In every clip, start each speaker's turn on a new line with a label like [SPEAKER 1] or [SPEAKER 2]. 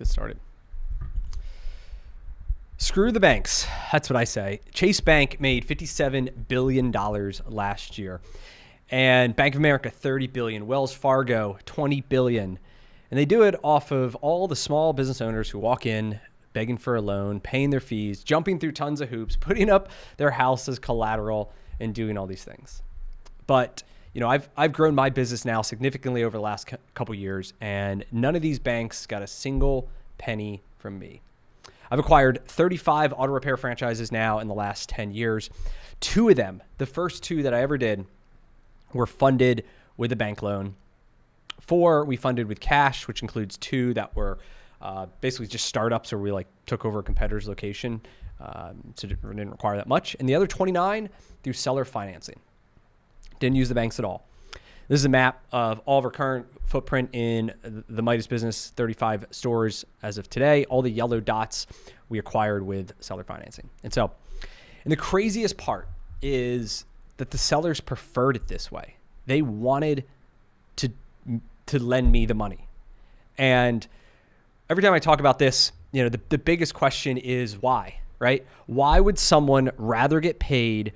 [SPEAKER 1] get started. Screw the banks. That's what I say. Chase Bank made $57 billion last year. And Bank of America, $30 billion. Wells Fargo, $20 billion. And they do it off of all the small business owners who walk in, begging for a loan, paying their fees, jumping through tons of hoops, putting up their house as collateral, and doing all these things. But I've grown my business now significantly over the last couple years, and none of these banks got a single penny from me. I've acquired 35 auto repair franchises now in the last 10 years. 2 of them, the first 2 that I ever did, were funded with a bank loan. 4 we funded with cash, which includes 2 that were basically just startups where we took over a competitor's location. So it didn't require that much. And the other 29 through seller financing. Didn't use the banks at all. This is a map of all of our current footprint in the Midas business, 35 stores as of today. All the yellow dots we acquired with seller financing. And the craziest part is that the sellers preferred it this way. They wanted to lend me the money. And every time I talk about this, the biggest question is why, right? Why would someone rather get paid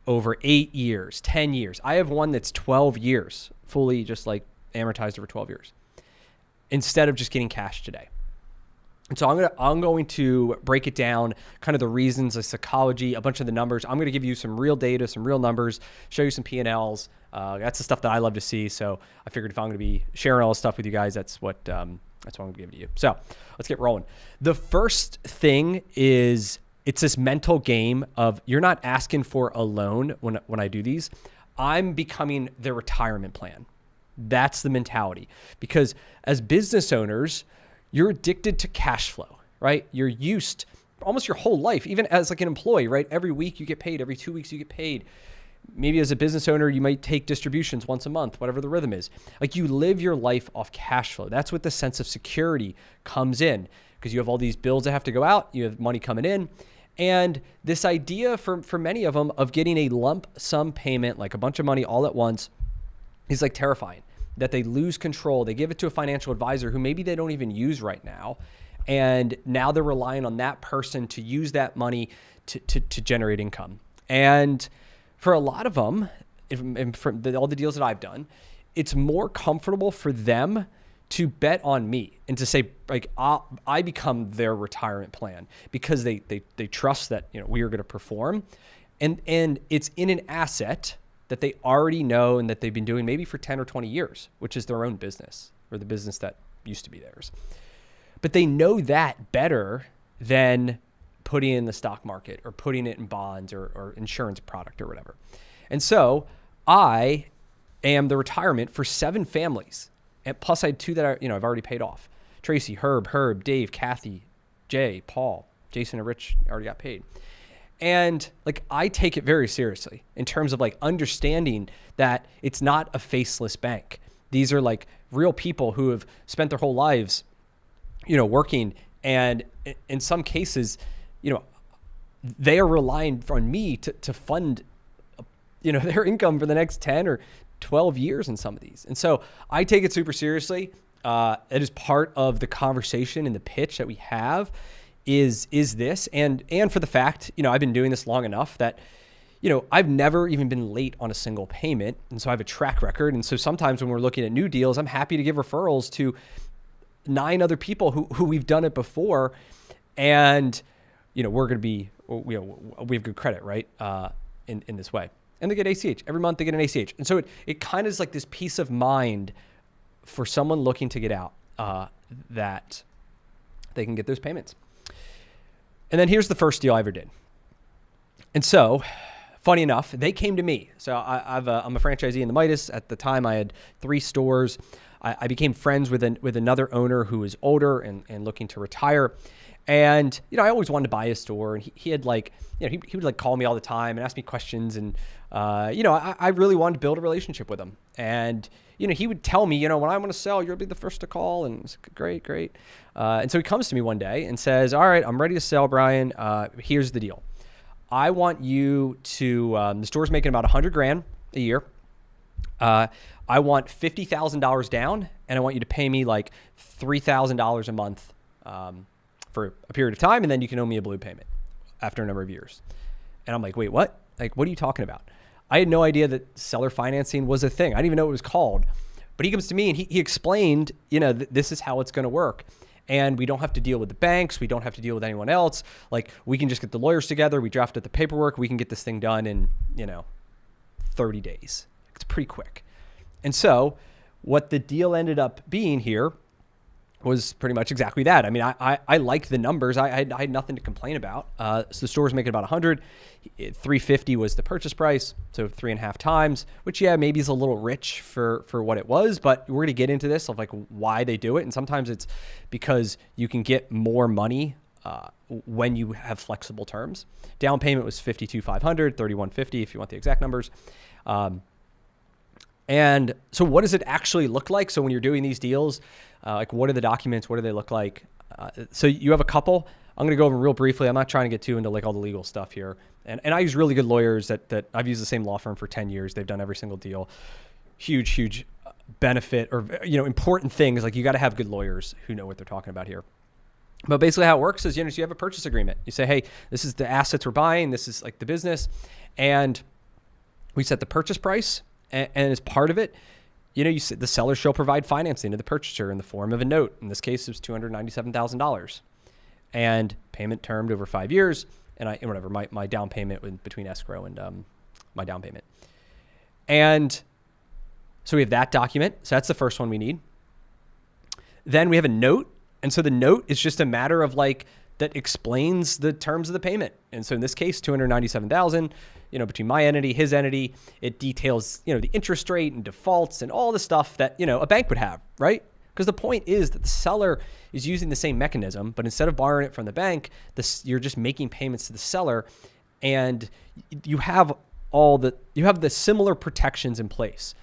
[SPEAKER 1] over 8 years, 10 years? I have one that's 12 years, fully just amortized over 12 years, instead of just getting cash today. And so I'm going to break it down, kind of the reasons, the psychology, a bunch of the numbers. I'm going to give you some real data, some real numbers, show you some P&Ls. That's the stuff that I love to see. So I figured if I'm going to be sharing all this stuff with you guys, that's what I'm going to give to you. So let's get rolling. The first thing is, it's this mental game of you're not asking for a loan when I do these. I'm becoming their retirement plan. That's the mentality. Because as business owners, you're addicted to cash flow, right? You're used almost your whole life, even as an employee, right? Every week you get paid. Every 2 weeks you get paid. Maybe as a business owner, you might take distributions once a month, whatever the rhythm is. You live your life off cash flow. That's what the sense of security comes in, because you have all these bills that have to go out. You have money coming in. And this idea for many of them of getting a lump sum payment, like a bunch of money all at once, is terrifying, that they lose control. They give it to a financial advisor who maybe they don't even use right now. And now they're relying on that person to use that money to generate income. And for a lot of them, all the deals that I've done, it's more comfortable for them to bet on me and to say, I become their retirement plan, because they trust that we are going to perform, and it's in an asset that they already know and that they've been doing maybe for 10 or 20 years, which is their own business, or the business that used to be theirs. But they know that better than putting it in the stock market or putting it in bonds or insurance product or whatever. And so I am the retirement for 7 families. And plus I had 2 that I've already paid off. Tracy, Herb, Dave, Kathy, Jay, Paul, Jason, and Rich already got paid. And I take it very seriously in terms of understanding that it's not a faceless bank. These are real people who have spent their whole lives, working. And in some cases, they are relying on me to fund, their income for the next 10 or 12 years in some of these. And so I take it super seriously. It is part of the conversation and the pitch that we have is this. And for the fact, I've been doing this long enough that, I've never even been late on a single payment. And so I have a track record. And so sometimes when we're looking at new deals, I'm happy to give referrals to 9 other people who we've done it before. And, we're going to be, we have good credit, right? In this way. And they get ACH. Every month they get an ACH. And so it kind of is this peace of mind for someone looking to get out, that they can get those payments. And then here's the first deal I ever did. And so, funny enough, they came to me. So I'm a franchisee in the Midas. At the time, I had 3 stores. I became friends with another owner who was older and looking to retire. And, I always wanted to buy a store, and he had he would call me all the time and ask me questions. And, I really wanted to build a relationship with him. And, he would tell me, when I want to sell, you'll be the first to call. And it's great. And so he comes to me one day and says, all right, I'm ready to sell, Brian. Here's the deal. I want you to, the store's making about $100,000 a year. I want $50,000 down, and I want you to pay me $3,000 a month for a period of time, and then you can owe me a balloon payment after a number of years. And I'm like, wait, what? Like, what are you talking about? I had no idea that seller financing was a thing. I didn't even know what it was called. But he comes to me and he explained, this is how it's going to work. And we don't have to deal with the banks. We don't have to deal with anyone else. Like, we can just get the lawyers together. We draft up the paperwork. We can get this thing done in, 30 days. It's pretty quick. And so what the deal ended up being here was pretty much exactly that. I mean, I like the numbers. I had nothing to complain about. So the store was making about 100. 350 was the purchase price, so 3.5 times, which maybe is a little rich for what it was. But we're gonna get into this of like why they do it, and sometimes it's because you can get more money when you have flexible terms. Down payment was 52,500, 3150 if you want the exact numbers. And so what does it actually look like? So when you're doing these deals, like what are the documents? What do they look like? So you have a couple. I'm going to go over real briefly. I'm not trying to get too into like all the legal stuff here. And I use really good lawyers that I've used the same law firm for 10 years. They've done every single deal. Huge benefit or, important things. Like you got to have good lawyers who know what they're talking about here. But basically how it works is, so you have a purchase agreement. You say, hey, this is the assets we're buying. This is like the business. And we set the purchase price. And as part of it, you said the seller shall provide financing to the purchaser in the form of a note. In this case, it was $297,000, and payment termed over 5 years. And my down payment between escrow and my down payment. And so we have that document. So that's the first one we need. Then we have a note, and so the note is just a matter of like that explains the terms of the payment. And so in this case, $297,000. Between my entity, his entity, it details, the interest rate and defaults and all the stuff that, a bank would have, right? Because the point is that the seller is using the same mechanism, but instead of borrowing it from the bank, you're just making payments to the seller, and you have the similar protections in place,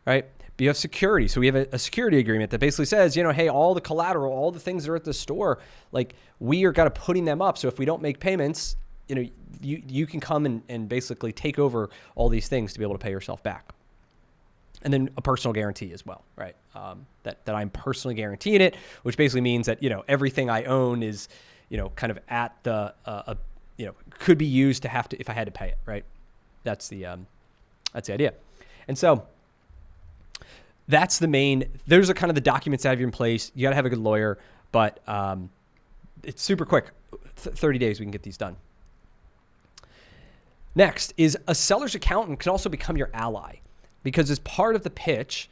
[SPEAKER 1] right? But you have security. So we have a security agreement that basically says, hey, all the collateral, all the things that are at the store, like we are kind of putting them up. So if we don't make payments, you can come and basically take over all these things to be able to pay yourself back. And then a personal guarantee as well, right? That I'm personally guaranteeing it, which basically means that, everything I own is, kind of at the, could be used if I had to pay it, right? That's the idea. And so those are kind of the documents that have you in place. You got to have a good lawyer, but it's super quick. 30 days, we can get these done. Next is a seller's accountant can also become your ally, because as part of the pitch,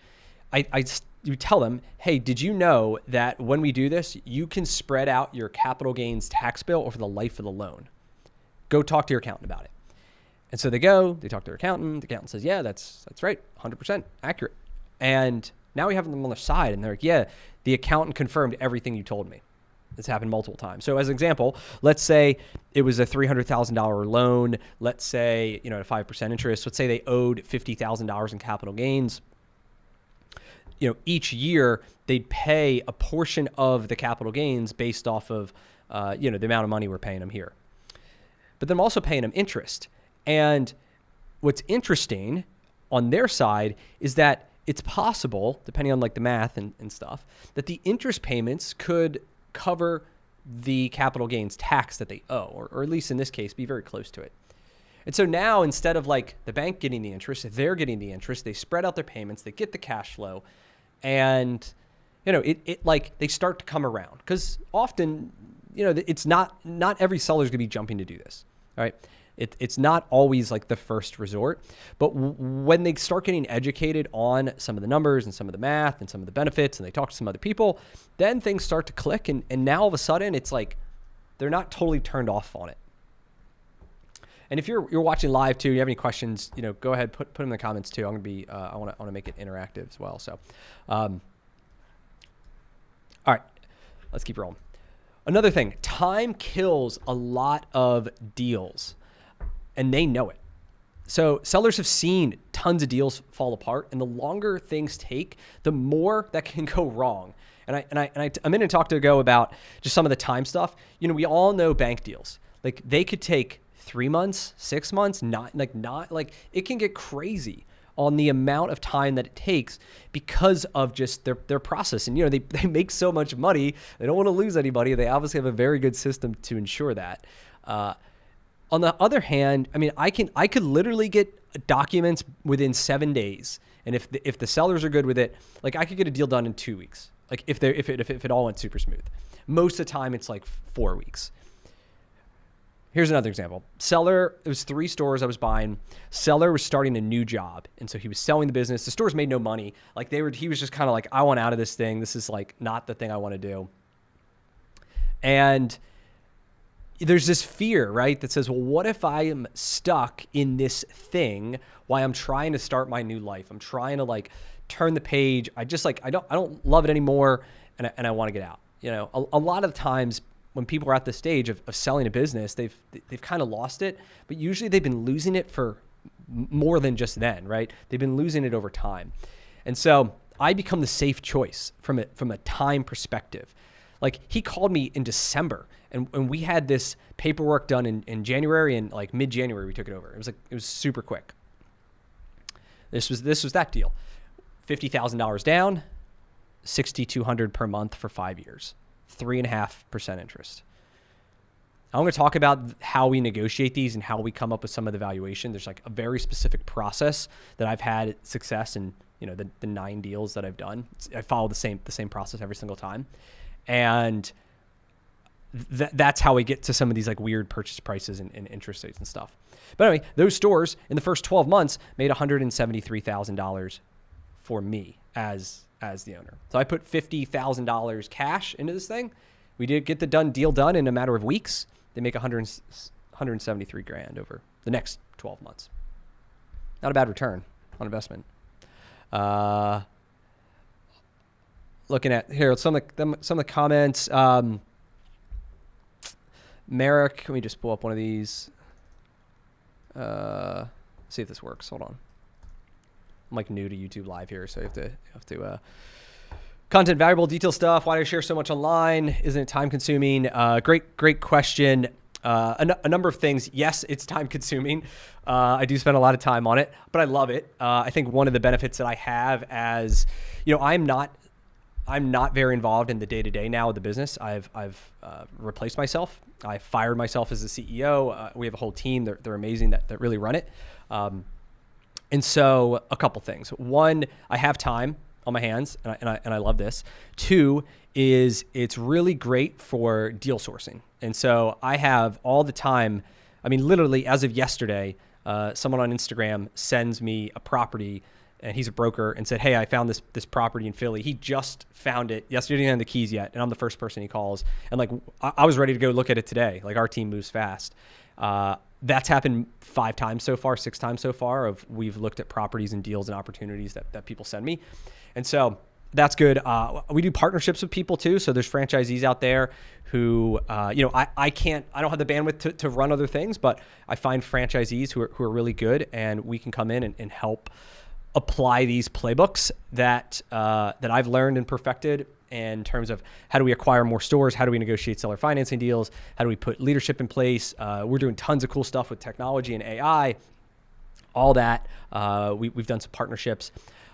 [SPEAKER 1] you tell them, hey, did you know that when we do this, you can spread out your capital gains tax bill over the life of the loan? Go talk to your accountant about it. And so they talk to their accountant. The accountant says, yeah, that's right, 100% accurate. And now we have them on their side, and they're like, yeah, the accountant confirmed everything you told me. It's happened multiple times. So as an example, let's say it was a $300,000 loan. Let's say, at 5% interest, let's say they owed $50,000 in capital gains. Each year they'd pay a portion of the capital gains based off of, the amount of money we're paying them here. But then I'm also paying them interest. And what's interesting on their side is that it's possible, depending on like the math and stuff, that the interest payments could cover the capital gains tax that they owe, or at least in this case, be very close to it. And so now instead of like the bank getting the interest, if they're getting the interest, they spread out their payments, they get the cash flow, and it like they start to come around, because often, it's not every seller's gonna be jumping to do this, right? It's not always like the first resort, but when they start getting educated on some of the numbers and some of the math and some of the benefits, and they talk to some other people, then things start to click. And now all of a sudden it's like, they're not totally turned off on it. And if you're watching live too, you have any questions, go ahead, put them in the comments too. I'm going to be, I want to make it interactive as well. So, all right, let's keep rolling. Another thing, time kills a lot of deals. And they know it. So sellers have seen tons of deals fall apart, and the longer things take, the more that can go wrong. I'm going to talk to Go about just some of the time stuff. We all know bank deals. Like they could take 3 months, 6 months, not it can get crazy. on the amount of time that it takes because of just their process. And, they make so much money. They don't want to lose anybody. They obviously have a very good system to ensure that. On the other hand, I mean, I could literally get documents within 7 days. And if the sellers are good with it, like I could get a deal done in 2 weeks. Like if it all went super smooth. Most of the time it's like 4 weeks. Here's another example. Seller, it was 3 stores I was buying. Seller was starting a new job. And so he was selling the business. The stores made no money. Like he was just kind of like, I want out of this thing. This is like not the thing I want to do. And there's this fear, right? That says, well, what if I am stuck in this thing while I'm trying to start my new life? I'm trying to like turn the page. I don't love it anymore. And I want to get out. A lot of times when people are at the stage of selling a business, they've kind of lost it, but usually they've been losing it for more than just then, right? They've been losing it over time. And so I become the safe choice from a time perspective. Like he called me in December and we had this paperwork done in January, and like mid-January we took it over. It was super quick. This was that deal. $50,000 down, $6,200 per month for 5 years. 3.5% interest. I'm going to talk about how we negotiate these and how we come up with some of the valuation. There's like a very specific process that I've had success in, the 9 deals that I've done. I follow the same process every single time. And that's how we get to some of these like weird purchase prices and interest rates and stuff. But anyway, those stores in the first 12 months made $173,000 for me as the owner. So I put $50,000 cash into this thing. We did get the deal done in a matter of weeks. They make $173,000 over the next 12 months. Not a bad return on investment. Looking at here, some of the comments. Merrick, let me just pull up one of these. See if this works. Hold on. I'm like new to YouTube Live here, so you have to content, valuable, detail stuff. Why do I share so much online? Isn't it time consuming? Great question. A number of things. Yes, it's time consuming. I do spend a lot of time on it, but I love it. I think one of the benefits that I have as, I'm not very involved in the day-to-day now of the business. I've replaced myself. I fired myself as the CEO. We have a whole team. They're amazing that really run it. And so a couple things. One, I have time on my hands, and I love this. 2 is it's really great for deal sourcing. And so I have all the time. I mean, literally as of yesterday, someone on Instagram sends me a property, and he's a broker, and said, hey, I found this property in Philly. He just found it yesterday. He didn't have the keys yet, and I'm the first person he calls. And like I was ready to go look at it today. Like our team moves fast. That's happened 5 times so far, 6 times so far. We've looked at properties and deals and opportunities that people send me. And so that's good. We do partnerships with people too. So there's franchisees out there who, I don't have the bandwidth to run other things, but I find franchisees who are really good, and we can come in and help apply these playbooks that I've learned and perfected in terms of how do we acquire more stores, how do we negotiate seller financing deals, how do we put leadership in place. We're doing tons of cool stuff with technology and AI, all that. We've done some partnerships.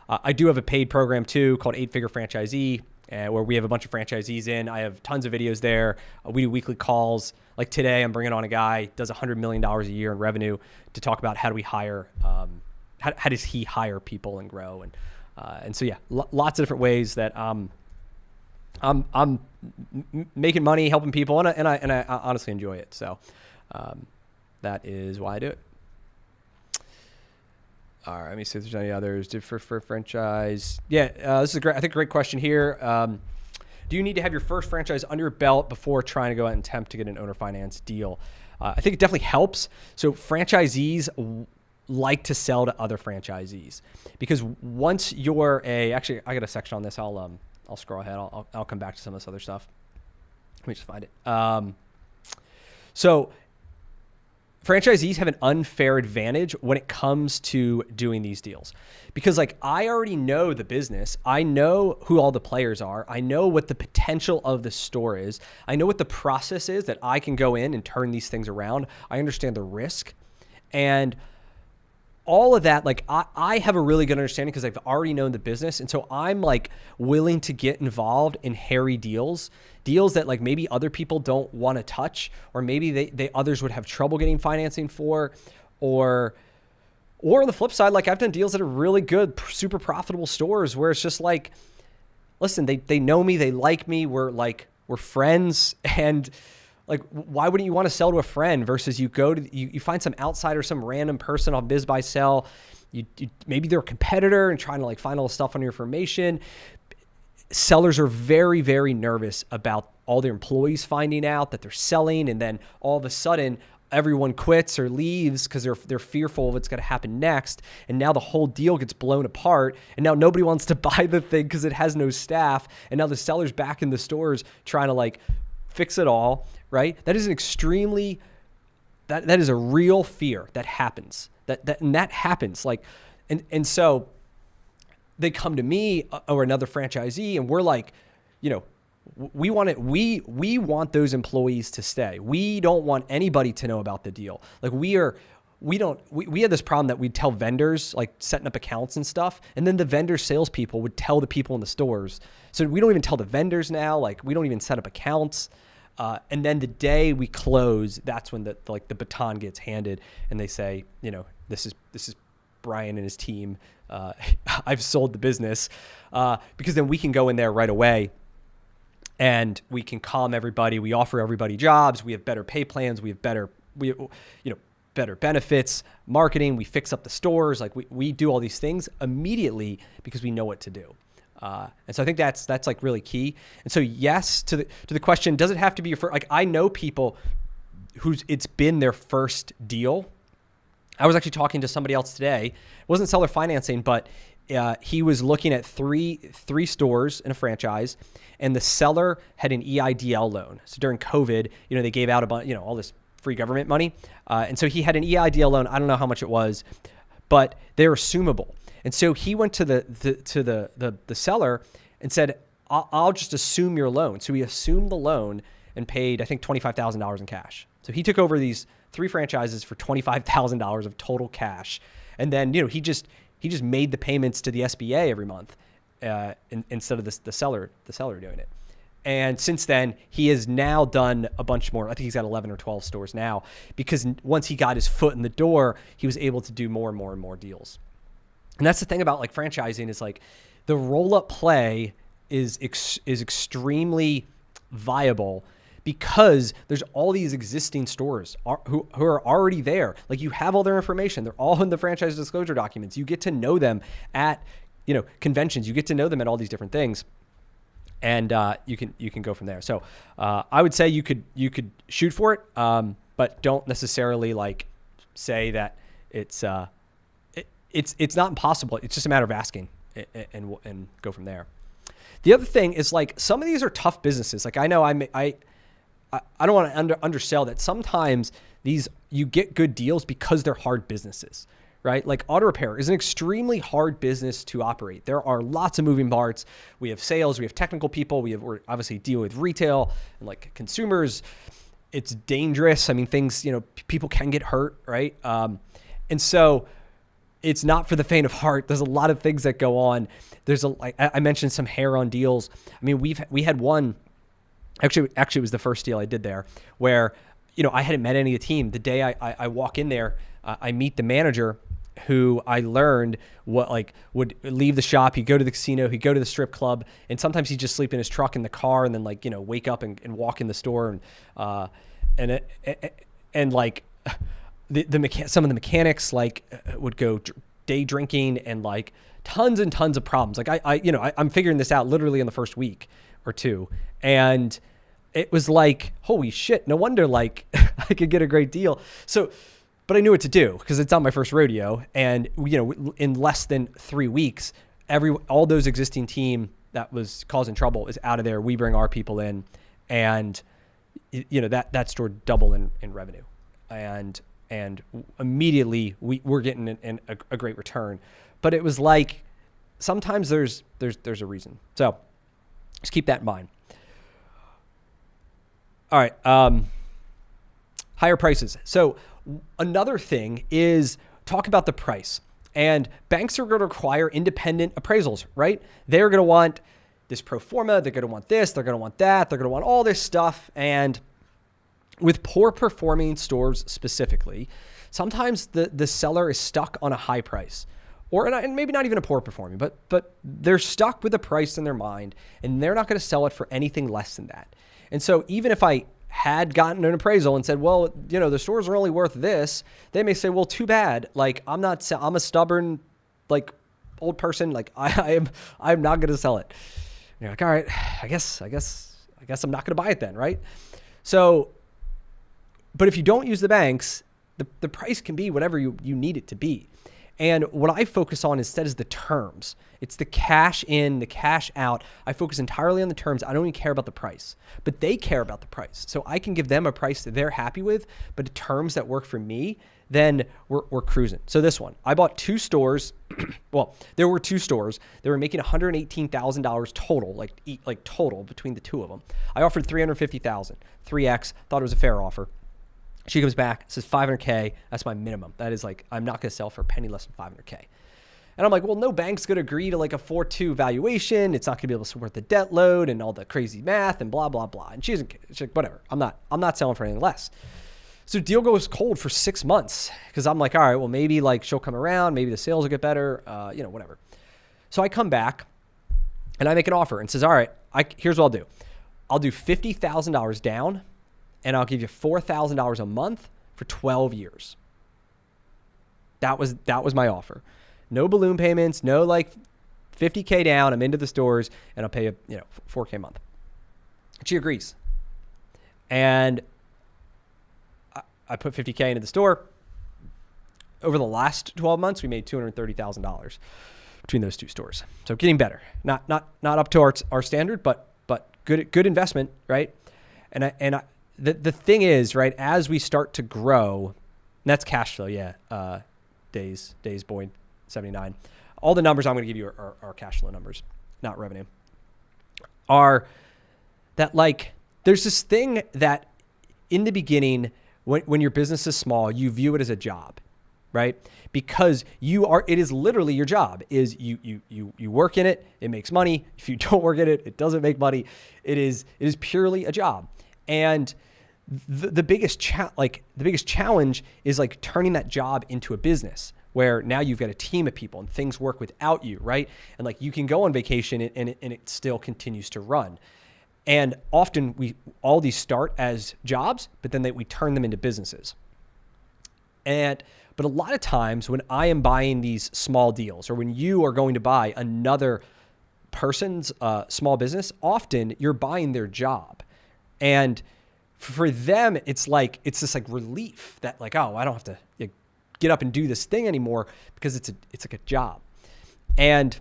[SPEAKER 1] I do have a paid program too called 8-Figure Franchisee, where we have a bunch of franchisees in. I have tons of videos there. We do weekly calls. Like today, I'm bringing on a guy, does $100 million a year in revenue, to talk about how do we hire, how does he hire people and grow. And so, yeah, lots of different ways that I'm making money, helping people, and I honestly enjoy it. So that is why I do it. All right, let me see if there's any others. For franchise. Yeah, this is a great question here. Do you need to have your first franchise under your belt before trying to go out and attempt to get an owner finance deal? I think it definitely helps. So franchisees like to sell to other franchisees, because once you're actually, I got a section on this. I'll scroll ahead. I'll come back to some of this other stuff. Let me just find it. So franchisees have an unfair advantage when it comes to doing these deals, because like I already know the business. I know who all the players are. I know what the potential of the store is. I know what the process is that I can go in and turn these things around. I understand the risk. And all of that, like I have a really good understanding because I've already known the business. And so I'm like willing to get involved in hairy deals that like maybe other people don't want to touch, or maybe they others would have trouble getting financing for, or on the flip side, like I've done deals that are really good, super profitable stores where it's just like, listen, they know me, they like me, we're friends, and like, why wouldn't you want to sell to a friend versus you go to, you find some outsider, some random person on Biz Buy Sell, you maybe they're a competitor and trying to like find all the stuff on your information. Sellers are very, very nervous about all their employees finding out that they're selling, and then all of a sudden everyone quits or leaves because they're fearful of what's going to happen next. And now the whole deal gets blown apart. And now nobody wants to buy the thing because it has no staff. And now the seller's back in the stores trying to like fix it all, right? That is an extremely, that is a real fear that happens. That happens. Like, and so they come to me or another franchisee and we're like, we want those employees to stay. We don't want anybody to know about the deal. Like we had this problem that we'd tell vendors, like setting up accounts and stuff. And then the vendor salespeople would tell the people in the stores. So we don't even tell the vendors now, like we don't even set up accounts. And then the day we close, that's when the baton gets handed and they say, this is Brian and his team. I've sold the business, because then we can go in there right away and we can calm everybody. We offer everybody jobs. We have better pay plans. We have better benefits, marketing. We fix up the stores. Like we do all these things immediately because we know what to do. And so I think that's like really key. And so yes, to the question, does it have to be your first? Like I know people it's been their first deal. I was actually talking to somebody else today. It wasn't seller financing, but he was looking at three stores in a franchise, and the seller had an EIDL loan. So during COVID, they gave out a bunch, all this free government money, and so he had an EIDL loan. I don't know how much it was, but they're assumable. And so he went to the seller and said, I'll just assume your loan. So he assumed the loan and paid, I think, $25,000 in cash. So he took over these 3 franchises for $25,000 of total cash. And then, he just made the payments to the SBA every month instead of the seller doing it. And since then, he has now done a bunch more. I think he's got 11 or 12 stores now, because once he got his foot in the door, he was able to do more and more and more deals. And that's the thing about like franchising is like the roll-up play is extremely viable because there's all these existing stores who are already there. Like you have all their information. They're all in the franchise disclosure documents. You get to know them at, conventions. You get to know them at all these different things. And you can go from there. So I would say you could shoot for it, but don't necessarily like say that it's not impossible. It's just a matter of asking and go from there. The other thing is like some of these are tough businesses. Like I know I don't want to undersell that sometimes you get good deals because they're hard businesses, right? Like auto repair is an extremely hard business to operate. There are lots of moving parts. We have sales, we have technical people, we're obviously deal with retail and like consumers. It's dangerous. I mean, things, people can get hurt, right? And so it's not for the faint of heart. There's a lot of things that go on. I mentioned some hair on deals. I mean, we had one, actually it was the first deal I did there where, I hadn't met any of the team. The day I walk in there, I meet the manager who I learned would leave the shop. He'd go to the casino, he'd go to the strip club, and sometimes he'd just sleep in his truck in the car and then wake up and walk in the store and some of the mechanics would go day drinking and like tons and tons of problems. Like I'm figuring this out literally in the first week or two. And it was like, holy shit, no wonder like I could get a great deal. So, but I knew what to do because it's not my first rodeo. And in less than 3 weeks, all those existing team that was causing trouble is out of there. We bring our people in, and that store doubled in revenue. And immediately we're getting a great return. But it was like sometimes there's a reason. So just keep that in mind. All right, higher prices. So another thing is talk about the price. And banks are going to require independent appraisals, right? They're going to want this pro forma. They're going to want this. They're going to want that. They're going to want all this stuff. And with poor performing stores specifically, sometimes the seller is stuck on a high price, and maybe not even a poor performing, but they're stuck with a price in their mind, and they're not going to sell it for anything less than that. And so even if I had gotten an appraisal and said, well, the stores are only worth this, they may say, well, too bad. Like, I'm a stubborn, like, old person. Like, I'm not going to sell it. And you're like, all right, I guess I'm not going to buy it then, right? So, but if you don't use the banks, the price can be whatever you need it to be. And what I focus on instead is the terms. It's the cash in, the cash out. I focus entirely on the terms. I don't even care about the price, but they care about the price. So I can give them a price that they're happy with, but the terms that work for me, then we're cruising. So this one, I bought 2 stores. Well, there were 2 stores. They were making $118,000 total, like total between the 2 of them. I offered $350,000, 3X, thought it was a fair offer. She comes back, says $500K. That's my minimum. That is like, I'm not going to sell for a penny less than $500K. And I'm like, well, no bank's going to agree to like a 4.2 valuation. It's not going to be able to support the debt load and all the crazy math and blah, blah, blah. And she's like, whatever. I'm not selling for anything less. So deal goes cold for 6 months because I'm like, all right, well, maybe like she'll come around. Maybe the sales will get better, whatever. So I come back and I make an offer and says, all right, here's what I'll do. I'll do $50,000 down, and I'll give you $4,000 a month for 12 years. That was my offer. No balloon payments, no like $50K down. I'm into the stores, and I'll pay you, $4K a month. She agrees. And I put $50K into the store. Over the last 12 months, we made $230,000 between those 2 stores. So getting better. Not up to our standard, but good investment, right? And the thing is, right, as we start to grow, and that's cash flow, days Boyd 79. All the numbers I'm going to give you are cash flow numbers, not revenue. Are that like there's this thing that in the beginning, when your business is small, you view it as a job, right? Because it is literally your job. Is you work in it, it makes money. If you don't work in it, it doesn't make money. It is purely a job. And the biggest challenge is like turning that job into a business where now you've got a team of people and things work without you, right? And like you can go on vacation and it still continues to run. And often all these start as jobs, but then we turn them into businesses. But a lot of times when I am buying these small deals, or when you are going to buy another person's small business, often you're buying their job. And for them, it's this like relief that like, oh, I don't have to get up and do this thing anymore because it's like a job. And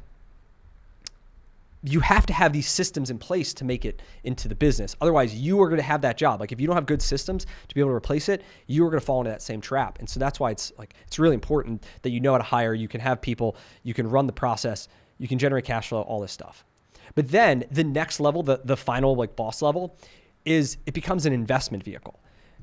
[SPEAKER 1] you have to have these systems in place to make it into the business. Otherwise, you are going to have that job. Like if you don't have good systems to be able to replace it, you are going to fall into that same trap. And so that's why it's really important that you know how to hire. You can have people, you can run the process, you can generate cash flow, all this stuff. But then the next level, the final like boss level, is it becomes an investment vehicle.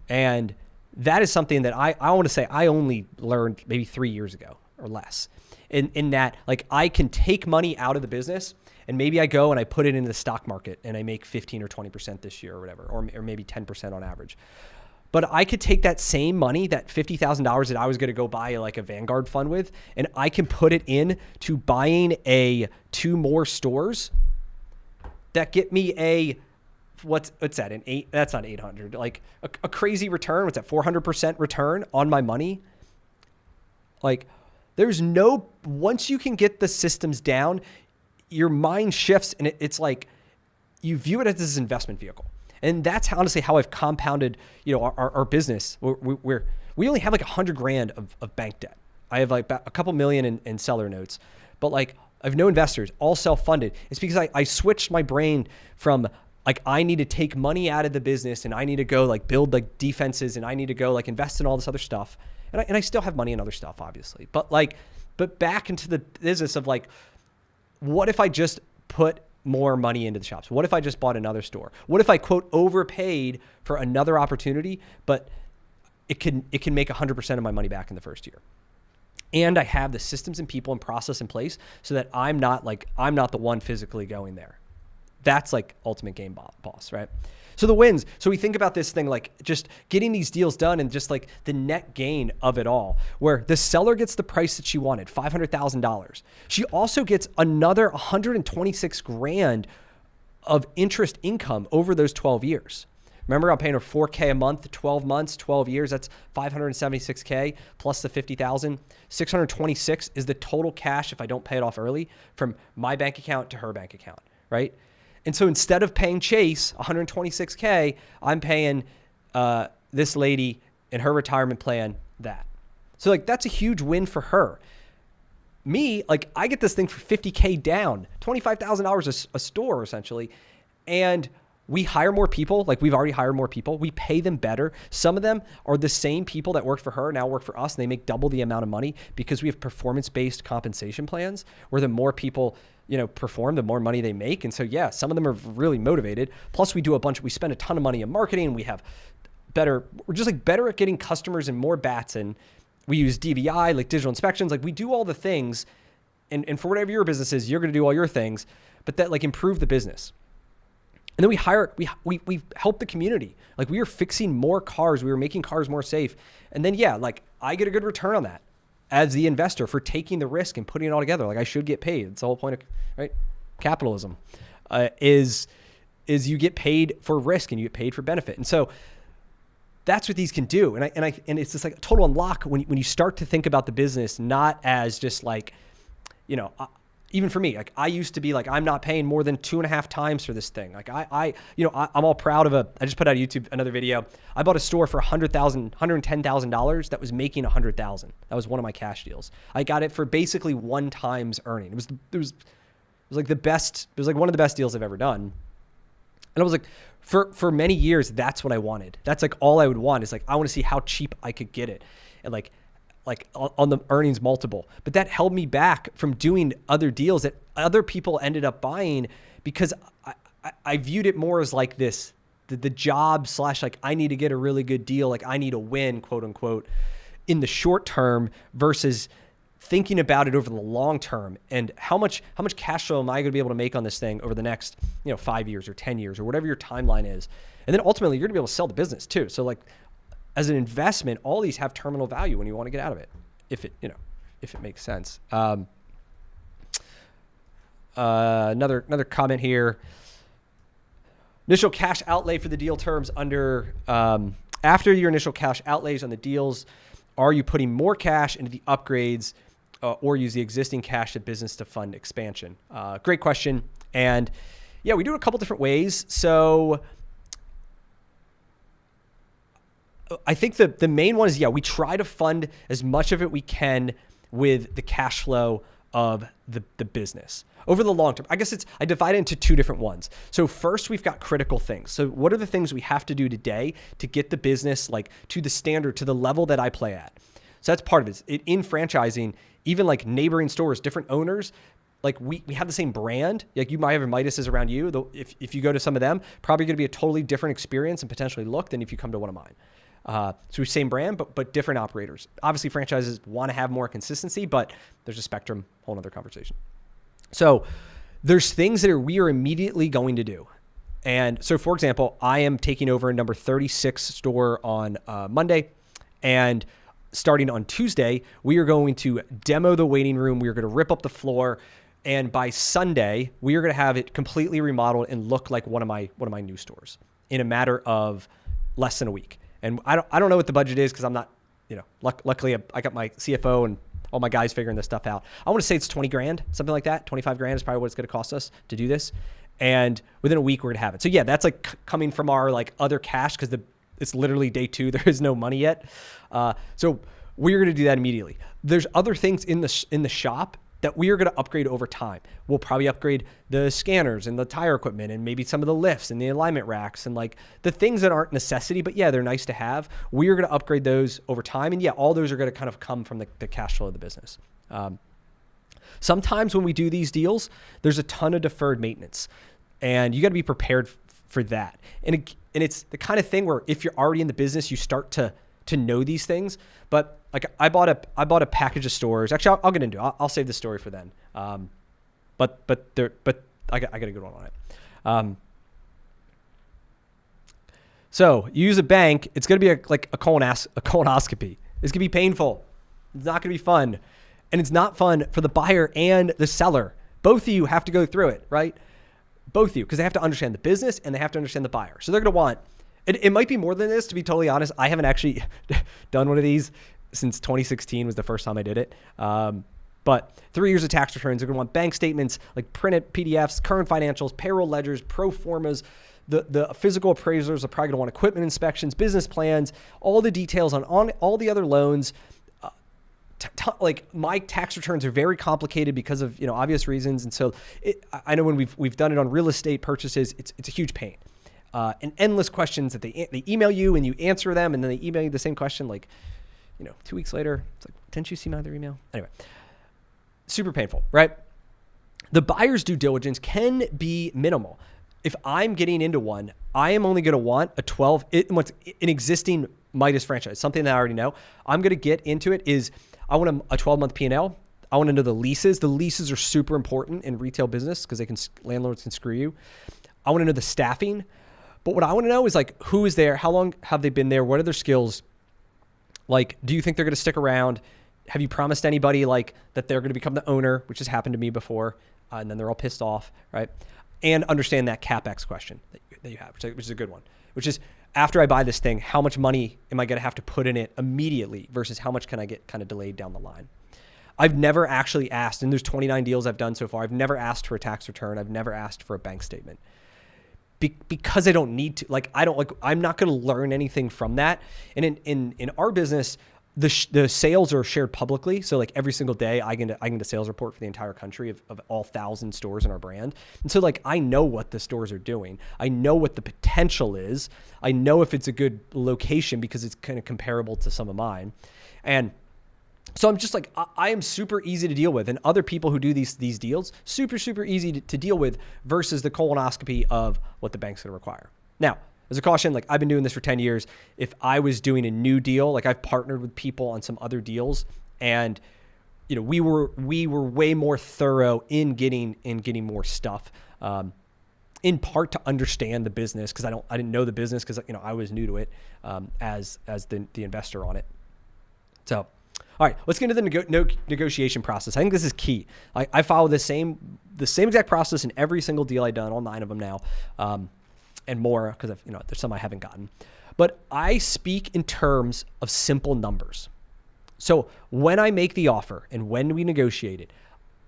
[SPEAKER 1] And that is something that I want to say I only learned maybe 3 years ago or less. In that, like I can take money out of the business and maybe I go and I put it into the stock market and I make 15 or 20% this year or whatever, or maybe 10% on average. But I could take that same money, that $50,000 that I was going to go buy like a Vanguard fund with, and I can put it in to buying 2 more stores that get me what's that? That's not 800. Like a crazy return. What's that? 400% return on my money. Like once you can get the systems down, your mind shifts and it's like you view it as this investment vehicle. And that's honestly how I've compounded, our business. We only have like $100,000 of bank debt. I have like a couple million in seller notes, but like I have no investors, all self-funded. It's because I switched my brain from like, I need to take money out of the business and I need to go like build like defenses and I need to go like invest in all this other stuff. And I still have money in other stuff, obviously, but back into the business of like, what if I just put more money into the shops? What if I just bought another store? What if I quote overpaid for another opportunity, but it can make 100% of my money back in the first year? And I have the systems and people and process in place so that I'm not the one physically going there. That's like ultimate game boss, right? So the wins. So we think about this thing like just getting these deals done and just like the net gain of it all, where the seller gets the price that she wanted, $500,000. She also gets another 126 grand of interest income over those 12 years. Remember, I'm paying her $4K a month, 12 months, 12 years. That's $576K plus the $50,000. $626 is the total cash if I don't pay it off early from my bank account to her bank account, right? And so instead of paying Chase $126K, I'm paying this lady in her retirement plan that. So like that's a huge win for her. Me, like I get this thing for $50K down, $25,000 a store essentially. And we hire more people. Like we've already hired more people. We pay them better. Some of them are the same people that worked for her now work for us, and they make double the amount of money because we have performance-based compensation plans where the more people, perform, the more money they make. And so, yeah, some of them are really motivated. Plus we spend a ton of money in marketing. We're just like better at getting customers and more bats. And we use DVI, like digital inspections. Like we do all the things. And for whatever your business is, you're going to do all your things, but that like improve the business. And then we help the community. Like we are fixing more cars. We were making cars more safe. And then, yeah, like I get a good return on that as the investor for taking the risk and putting it all together. Like I should get paid. It's the whole point of, right? Capitalism is you get paid for risk and you get paid for benefit. And so that's what these can do. And it's just like a total unlock when you start to think about the business, not as just like, even for me, like I used to be like, I'm not paying more than 2.5 times for this thing. Like I'm all proud of I just put out another video. I bought a store for $110,000 that was making $100,000. That was one of my cash deals. I got it for basically 1 time's earning. It was like the best. It was like one of the best deals I've ever done. And I was like, for many years, that's what I wanted. That's like all I would want is like, I want to see how cheap I could get it. And like on the earnings multiple. But that held me back from doing other deals that other people ended up buying because I viewed it more as like this, the job / like I need to get a really good deal. Like I need a win, quote unquote, in the short term versus thinking about it over the long term and how much cash flow am I going to be able to make on this thing over the next 5 years or 10 years or whatever your timeline is. And then ultimately you're going to be able to sell the business too. So like, as an investment, all these have terminal value when you want to get out of it, if it makes sense. Another comment here. Initial cash outlay for the deal terms under after your initial cash outlays on the deals, are you putting more cash into the upgrades or use the existing cash to business to fund expansion? Great question. And yeah, we do it a couple different ways. So I think the main one is, we try to fund as much of it we can with the cash flow of the business over the long term. I guess I divide it into 2 different ones. So first we've got critical things. So what are the things we have to do today to get the business like to the standard, to the level that I play at? So that's part of it. In franchising, even like neighboring stores, different owners, like we have the same brand. Like you might have Midas's around you. Though if you go to some of them, probably going to be a totally different experience and potentially look than if you come to one of mine. So same brand, but different operators. Obviously, franchises want to have more consistency, but there's a spectrum, whole other conversation. So there's things that we are immediately going to do. And so, for example, I am taking over a number 36 store on Monday. And starting on Tuesday, we are going to demo the waiting room. We are going to rip up the floor. And by Sunday, we are going to have it completely remodeled and look like one of my new stores in a matter of less than a week. And I don't know what the budget is because I'm not, luckily I got my CFO and all my guys figuring this stuff out. I want to say it's 20 grand, something like that. 25 grand is probably what it's going to cost us to do this. And within a week, we're going to have it. So yeah, that's like coming from our like other cash because it's literally day 2. There is no money yet. So we're going to do that immediately. There's other things in the shop that we are going to upgrade over time. We'll probably upgrade the scanners and the tire equipment and maybe some of the lifts and the alignment racks and like the things that aren't necessity, but yeah, they're nice to have. We are going to upgrade those over time. And yeah, all those are going to kind of come from the cash flow of the business. Sometimes when we do these deals, there's a ton of deferred maintenance and you got to be prepared for that. And it's the kind of thing where if you're already in the business, you start to to know these things. But like I bought a package of stores. Actually, I'll get into it. I'll save the story for then. But I got a good one on it. So you use a bank, it's going to be like a colonoscopy. It's going to be painful. It's not going to be fun. And it's not fun for the buyer and the seller. Both of you have to go through it, right? Both of you, because they have to understand the business and they have to understand the buyer. So they're going to want, it might be more than this, to be totally honest. I haven't actually done one of these since 2016 was the first time I did it. But 3 years of tax returns, they're going to want bank statements, like printed PDFs, current financials, payroll ledgers, pro formas. The physical appraisers are probably going to want equipment inspections, business plans, all the details on all the other loans. Like my tax returns are very complicated because of obvious reasons, and so I know when we've done it on real estate purchases, it's a huge pain, and endless questions that they email you and you answer them, and then they email you the same question 2 weeks later. It's like, didn't you see my other email? Anyway, super painful, right? The buyer's due diligence can be minimal. If I'm getting into one, I am only going to want an existing Midas franchise, something that I already know. I'm going to get into it is I want a 12-month P&L. I want to know the leases. The leases are super important in retail business because landlords can screw you. I want to know the staffing. But what I want to know is like, who is there? How long have they been there? What are their skills? Like, do you think they're going to stick around? Have you promised anybody like that they're going to become the owner, which has happened to me before, and then they're all pissed off, right? And understand that CapEx question that you have, which is a good one, which is after I buy this thing, how much money am I going to have to put in it immediately versus how much can I get kind of delayed down the line? I've never actually asked, and there's 29 deals I've done so far. I've never asked for a tax return. I've never asked for a bank statement because I don't need to. I'm not going to learn anything from that. And in our business, the sales are shared publicly. So like every single day I get a sales report for the entire country of all 1,000 stores in our brand. And so like, I know what the stores are doing. I know what the potential is. I know if it's a good location because it's kind of comparable to some of mine. And so I'm just like, I am super easy to deal with. And other people who do these deals, super, super easy to deal with versus the colonoscopy of what the bank's going to require. Now, as a caution, like I've been doing this for 10 years. If I was doing a new deal, like I've partnered with people on some other deals, and we were way more thorough in getting more stuff, in part to understand the business because I didn't know the business because I was new to it as the investor on it. So, all right, let's get into the negotiation process. I think this is key. I follow the same exact process in every single deal I've done, all 9 of them now. And more because there's some I haven't gotten. But I speak in terms of simple numbers. So when I make the offer and when we negotiate it,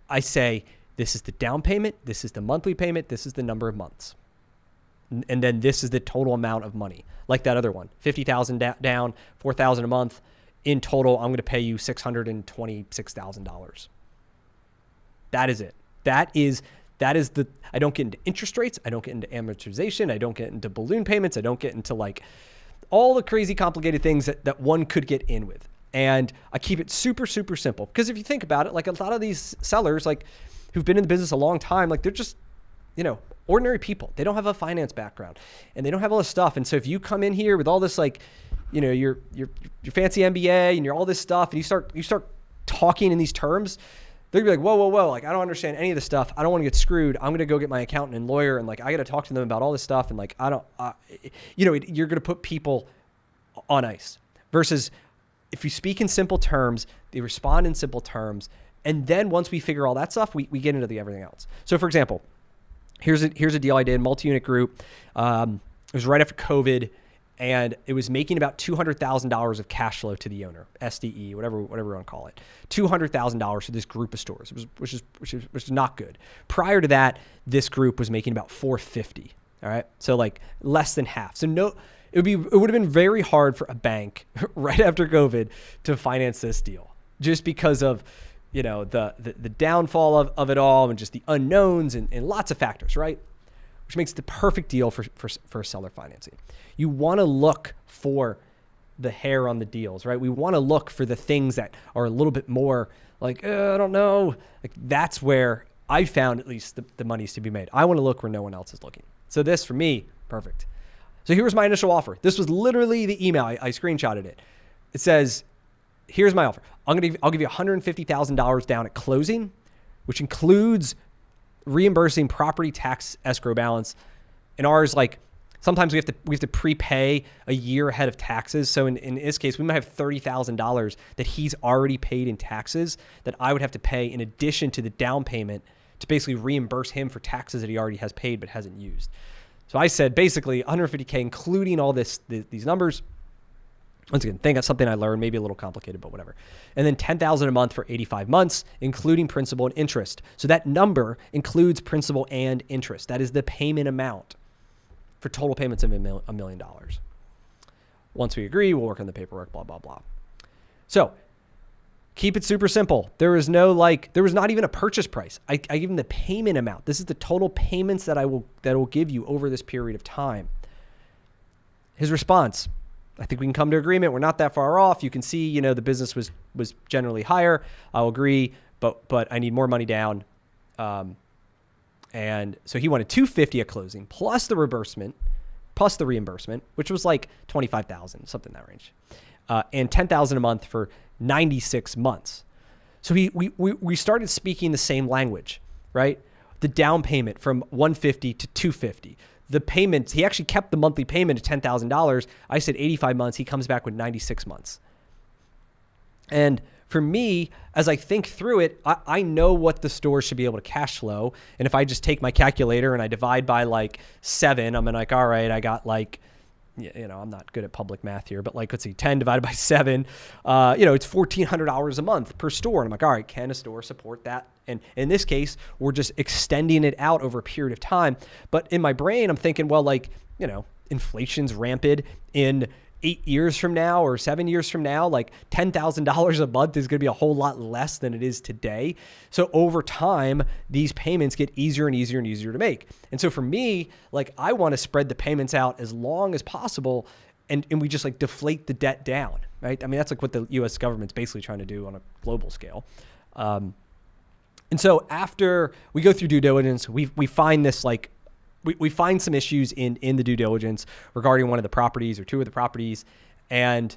[SPEAKER 1] I say, this is the down payment, this is the monthly payment, this is the number of months. And then this is the total amount of money. Like that other one, $50,000 down, $4,000 a month. In total, I'm going to pay you $626,000. That is it. That is I don't get into interest rates. I don't get into amortization. I don't get into balloon payments. I don't get into like all the crazy complicated things that one could get in with. And I keep it super, super simple. Because if you think about it, like a lot of these sellers, like who've been in the business a long time, like they're just, ordinary people. They don't have a finance background and they don't have all this stuff. And so if you come in here with all this, like, your fancy MBA and you're all this stuff and you start talking in these terms, they're gonna be like, whoa. Like, I don't understand any of this stuff. I don't want to get screwed. I'm going to go get my accountant and lawyer. And like, I got to talk to them about all this stuff. And like, you're going to put people on ice versus if you speak in simple terms, they respond in simple terms. And then once we figure all that stuff, we get into everything else. So for example, here's a deal I did, multi-unit group. It was right after COVID. And it was making about $200,000 of cash flow to the owner, SDE, whatever you want to call it, $200,000 for this group of stores, which is not good. Prior to that, this group was making about $450,000. All right, so like less than half. So it would have been very hard for a bank right after COVID to finance this deal, just because of the downfall of it all and just the unknowns and lots of factors, right? Which makes the perfect deal for seller financing. You want to look for the hair on the deals, right? We want to look for the things that are a little bit more like, I don't know. Like that's where I found at least the money's to be made. I want to look where no one else is looking. So this for me, perfect. So here was my initial offer. This was literally the email. I screenshotted it. it says, here's my offer. I'll give you $150,000 down at closing, which includes reimbursing property tax escrow balance. In ours, like sometimes we have to prepay a year ahead of taxes. So in this case, we might have $30,000 that he's already paid in taxes that I would have to pay in addition to the down payment to basically reimburse him for taxes that he already has paid but hasn't used. So I said basically $150K, including all these numbers. Once again, think that's something I learned, maybe a little complicated, but whatever. And then $10,000 a month for 85 months, including principal and interest. So that number includes principal and interest. That is the payment amount for total payments of $1 million. Once we agree, we'll work on the paperwork, blah, blah, blah. So keep it super simple. There was not even a purchase price. I give him the payment amount. This is the total payments that I will give you over this period of time. His response, I think we can come to agreement. We're not that far off. You can see, the business was generally higher. I'll agree, but I need more money down. And so he wanted $250 at closing plus the reimbursement, which was like $25,000, something in that range, and $10,000 a month for 96 months. So we started speaking the same language, right? The down payment from $150 to $250. The payments, he actually kept the monthly payment at $10,000. I said 85 months. He comes back with 96 months. And for me, as I think through it, I know what the store should be able to cash flow. And if I just take my calculator and I divide by like 7, I'm like, all right, I got like, I'm not good at public math here, but like, let's see, 10 divided by 7, it's $1,400 a month per store. And I'm like, all right, can a store support that? And in this case, we're just extending it out over a period of time. But in my brain, I'm thinking, well, like, inflation's rampant in 8 years from now or 7 years from now, like $10,000 a month is going to be a whole lot less than it is today. So over time, these payments get easier and easier and easier to make. And so for me, like I want to spread the payments out as long as possible and we just like deflate the debt down, right? I mean, that's like what the US government's basically trying to do on a global scale. And so after we go through due diligence, we find this like, we find some issues in the due diligence regarding one of the properties or two of the properties, and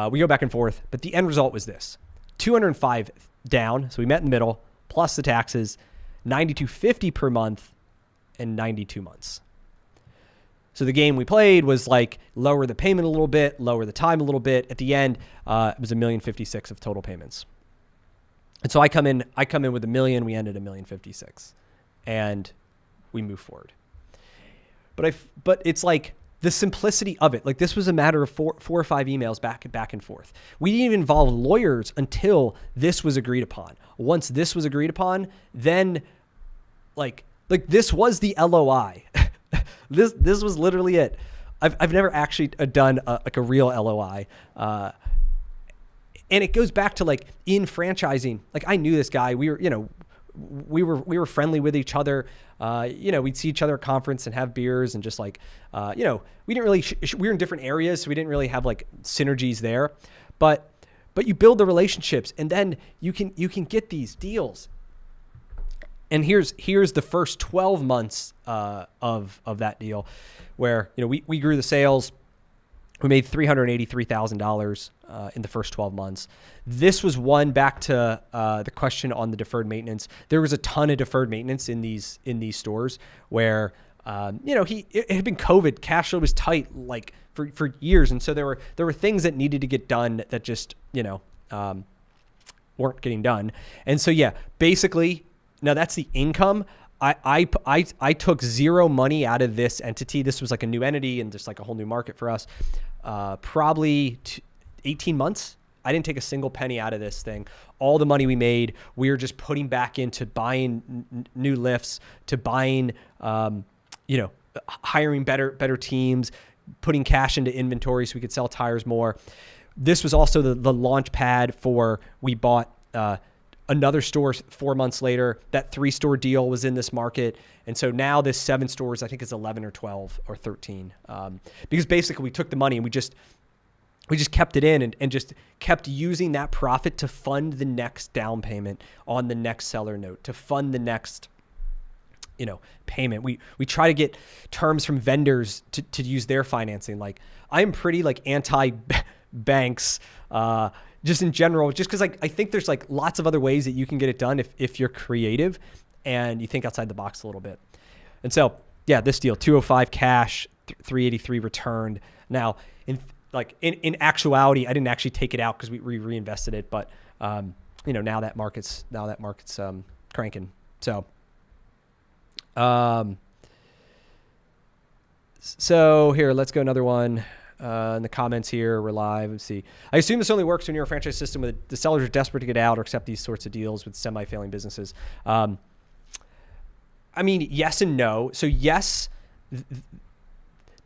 [SPEAKER 1] we go back and forth. But the end result was this: $205 down, so we met in the middle, plus the taxes, $92.50 per month, and 92 months. So the game we played was like lower the payment a little bit, lower the time a little bit. At the end, it was $1,056,000 of total payments. And so I come in with $1 million. We ended $1,056,000, and we move forward. But it's like the simplicity of it. Like this was a matter of four or five emails back and forth. We didn't even involve lawyers until this was agreed upon. Once this was agreed upon, then like this was the LOI. This was literally it. I've never actually done a real LOI. And it goes back to like in franchising. Like I knew this guy. We were friendly with each other. We'd see each other at conference and have beers and just like, we didn't really, we were in different areas. So we didn't really have like synergies there, but you build the relationships and then you can get these deals. And here's the first 12 months, of that deal where, we grew the sales. We made $383,000 in the first 12 months. This was one back to the question on the deferred maintenance. There was a ton of deferred maintenance in these stores where it had been COVID. Cash flow was tight like for years, and so there were things that needed to get done that just weren't getting done. And so basically now that's the income. I took zero money out of this entity. This was like a new entity and just like a whole new market for us. Probably 18 months. I didn't take a single penny out of this thing. All the money we made, we were just putting back into buying new lifts, to buying, hiring better teams, putting cash into inventory so we could sell tires more. This was also the launch pad for, we bought another store 4 months later. That 3-store deal was in this market. And so now this 7 stores, I think is 11 or 12 or 13. Because basically we took the money and we just kept it in and just kept using that profit to fund the next down payment on the next seller note, to fund the next, payment. We try to get terms from vendors to use their financing. Like I'm pretty like anti banks, just in general, just because I think there's like lots of other ways that you can get it done if you're creative and you think outside the box a little bit. And so, yeah, this deal, 205 cash, 383 returned. Now, in actuality, I didn't actually take it out because we reinvested it, but now that market's cranking. So, so here, let's go another one. In the comments here, we're live. Let's see. I assume this only works when you're a franchise system where the sellers are desperate to get out or accept these sorts of deals with semi-failing businesses. I mean, yes and no. So yes,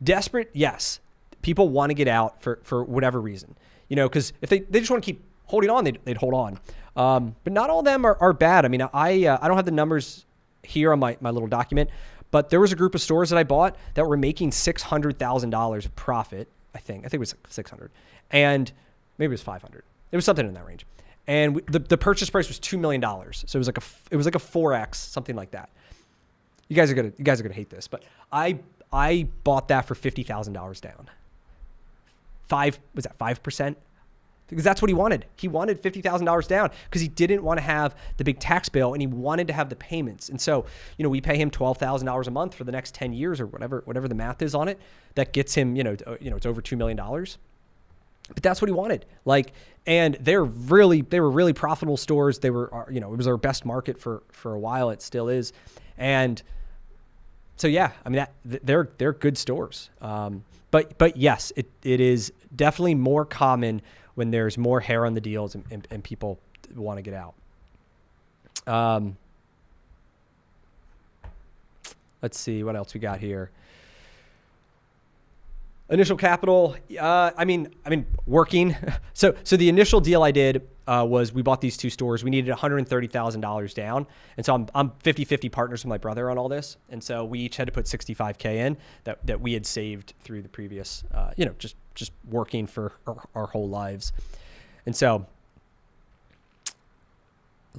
[SPEAKER 1] desperate, yes. People want to get out for whatever reason, because if they just want to keep holding on, they'd hold on. But not all of them are bad. I mean, I don't have the numbers here on my little document, but there was a group of stores that I bought that were making $600,000 of profit. I think it was 600, and maybe it was 500. It was something in that range. And the purchase price was $2 million. So it was like a 4X, something like that. You guys are gonna hate this, but I bought that for $50,000 down. 5%? Because that's what he wanted. He wanted $50,000 down because he didn't want to have the big tax bill and he wanted to have the payments. And so, we pay him $12,000 a month for the next 10 years or whatever the math is on it. That gets him, it's over $2 million. But that's what he wanted. And they were really profitable stores. They were, it was our best market for a while. It still is. And so, yeah, I mean, they're good stores. But yes, it is definitely more common when there's more hair on the deals and people want to get out. Let's see what else we got here. Initial capital. I mean, working. So the initial deal I did was we bought these two stores. We needed $130,000 down. And so I'm 50-50 partners with my brother on all this. And so we each had to put $65K in that we had saved through the previous, just working for our whole lives. And so,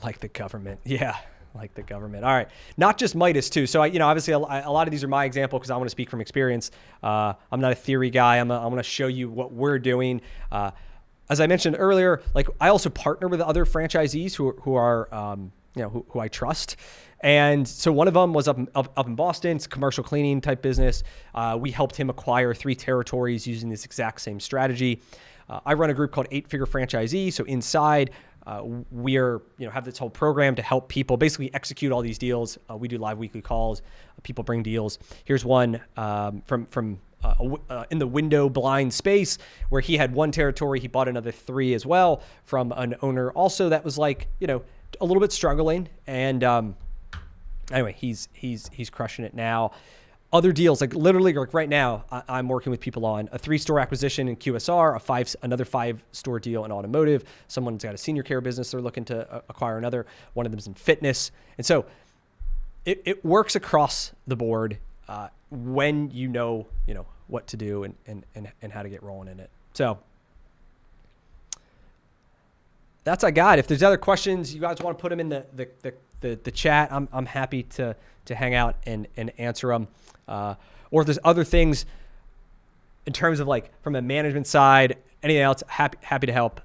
[SPEAKER 1] like the government. Yeah. Like the government. All right. Not just Midas too. So obviously a lot of these are my example because I want to speak from experience. I'm not a theory guy. I'm going to show you what we're doing. As I mentioned earlier, I also partner with other franchisees who are, who I trust. And so one of them was up in Boston. It's a commercial cleaning type business. We helped him acquire 3 territories using this exact same strategy. I run a group called 8-Figure Franchisee. So inside, we are, have this whole program to help people basically execute all these deals. We do live weekly calls. People bring deals. Here's one from in the window blind space where he had 1 territory. He bought another 3 as well from an owner also that was a little bit struggling. And anyway, he's crushing it now. Other deals, literally right now, I'm working with people on a 3-store acquisition in QSR, another 5-store deal in automotive. Someone's got a senior care business they're looking to acquire another. One of them's in fitness. And so it works across the board when you know what to do and how to get rolling in it. So that's I got. If there's other questions, you guys want to put them in the chat. I'm happy to hang out and answer them. Or if there's other things in terms of from a management side, anything else, happy to help.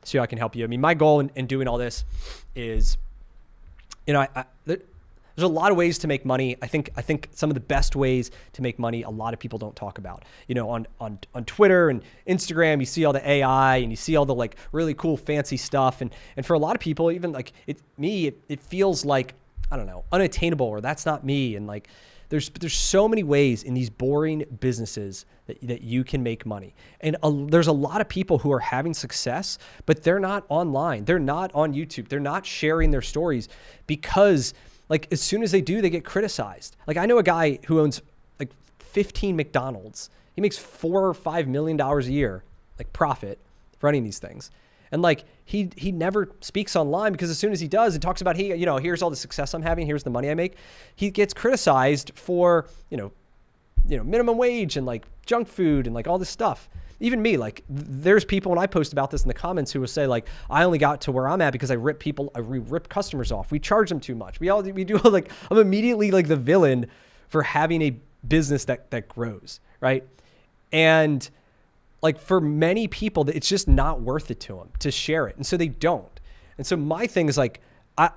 [SPEAKER 1] See how I can help you. I mean, my goal in doing all this is, there's a lot of ways to make money. I think some of the best ways to make money, a lot of people don't talk about. On Twitter and Instagram, you see all the AI and you see all the really cool fancy stuff. And for a lot of people, even it feels like, I don't know, unattainable, or that's not me. And there's so many ways in these boring businesses that you can make money. And there's a lot of people who are having success, but they're not online. They're not on YouTube. They're not sharing their stories because as soon as they do, they get criticized. I know a guy who owns 15 McDonald's. He makes $4 or $5 million a year, profit running these things. And he never speaks online because as soon as he does, it talks about, here's all the success I'm having. Here's the money I make. He gets criticized for, minimum wage and junk food and all this stuff. Even me, there's people when I post about this in the comments who will say I only got to where I'm at because I rip customers off. We charge them too much. We do I'm immediately the villain for having a business that grows. Right. And like for many people, it's just not worth it to them to share it. And so they don't. And so my thing is like,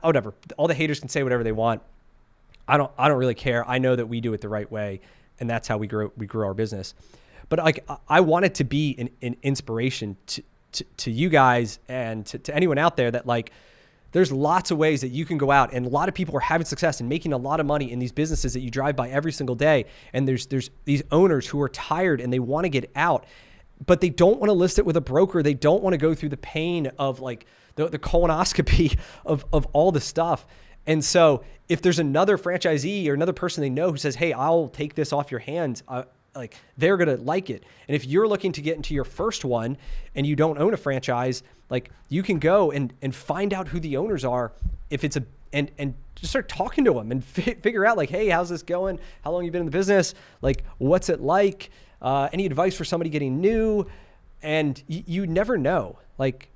[SPEAKER 1] whatever, all the haters can say whatever they want. I don't really care. I know that we do it the right way, and that's how we grew our business. But like, I want it to be an inspiration to you guys and to anyone out there that like, there's lots of ways that you can go out, and a lot of people are having success and making a lot of money in these businesses that you drive by every single day. And there's these owners who are tired and they want to get out, but they don't want to list it with a broker. They don't want to go through the pain of like the colonoscopy of all the stuff. And so if there's another franchisee or another person they know who says, hey, I'll take this off your hands, like they're going to like it. And if you're looking to get into your first one and you don't own a franchise, like you can go and find out who the owners are. If it's and just start talking to them and figure out like, hey, how's this going? How long you been in the business? Like, what's it like? Any advice for somebody getting new? And you never know. Like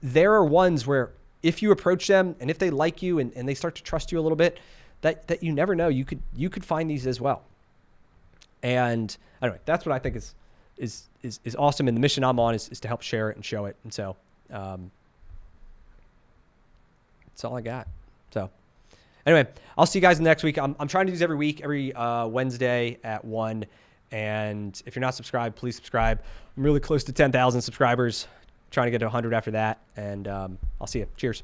[SPEAKER 1] there are ones where if you approach them and if they like you and they start to trust you a little bit, that you never know, you could find these as well. And anyway, that's what I think is awesome. And the mission I'm on is to help share it and show it. And so, that's all I got. So anyway, I'll see you guys next week. I'm trying to do this every week, every Wednesday at 1. And if you're not subscribed, please subscribe. I'm really close to 10,000 subscribers, trying to get to 100 after that. And I'll see you. Cheers.